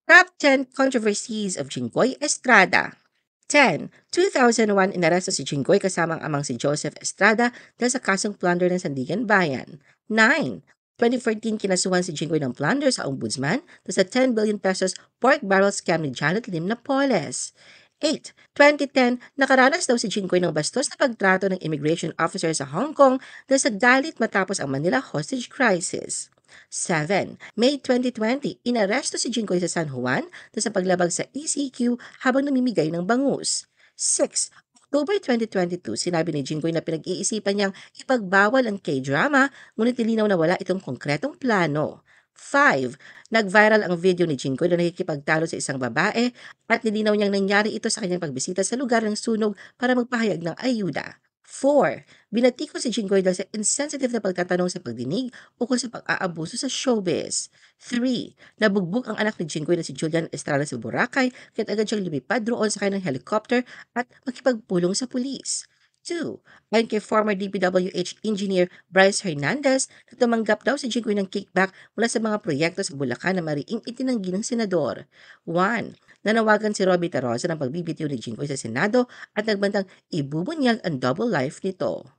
Top 10 Controversies of Jinggoy Estrada. 10. 2001, inaresto si Jinggoy kasama ang amang si Joseph Estrada dahil sa kasong plunder ng Sandigan Bayan. 9. 2014, kinasuhan si Jinggoy ng plunder sa ombudsman dahil sa 10 billion pesos pork barrel scam ni Janet Lim Napoles. 8. 2010, nakaranas daw si Jinggoy ng bastos na pagtrato ng immigration officer sa Hong Kong dahil sa galit matapos ang Manila hostage crisis. 7. May 2020, inaresto si Jinggoy sa San Juan dahil sa paglabag sa ECQ habang namimigay ng bangus. 6. October 2022, sinabi ni Jinggoy na pinag-iisipan niyang ipagbawal ang K-drama, ngunit nilinaw na wala itong konkretong plano. 5. Nag-viral ang video ni Jinggoy na nakikipagtalo sa isang babae at nilinaw niyang nangyari ito sa kanyang pagbisita sa lugar ng sunog para magpahayag ng ayuda. 4. Binatiko si Jinggoy dahil sa insensitive na pagtatanong sa pagdinig ukol sa pag-aabuso sa showbiz. 3. Nabugbog ang anak ni Jinggoy na si Julian Estrada sa Boracay kaya't agad siyang lumipad roon sa kanyang helicopter at makipagpulong sa pulis. 2. Ayon kay former DPWH engineer Bryce Hernandez na tumanggap daw si Jinggoy ng kickback mula sa mga proyekto sa Bulacan na mariing itinanggi ng senador. 1. Nanawagan si Robbie Tarosa ng pagbibitiw ni Jinggoy sa Senado at nagbantang ibubunyag ang double life nito.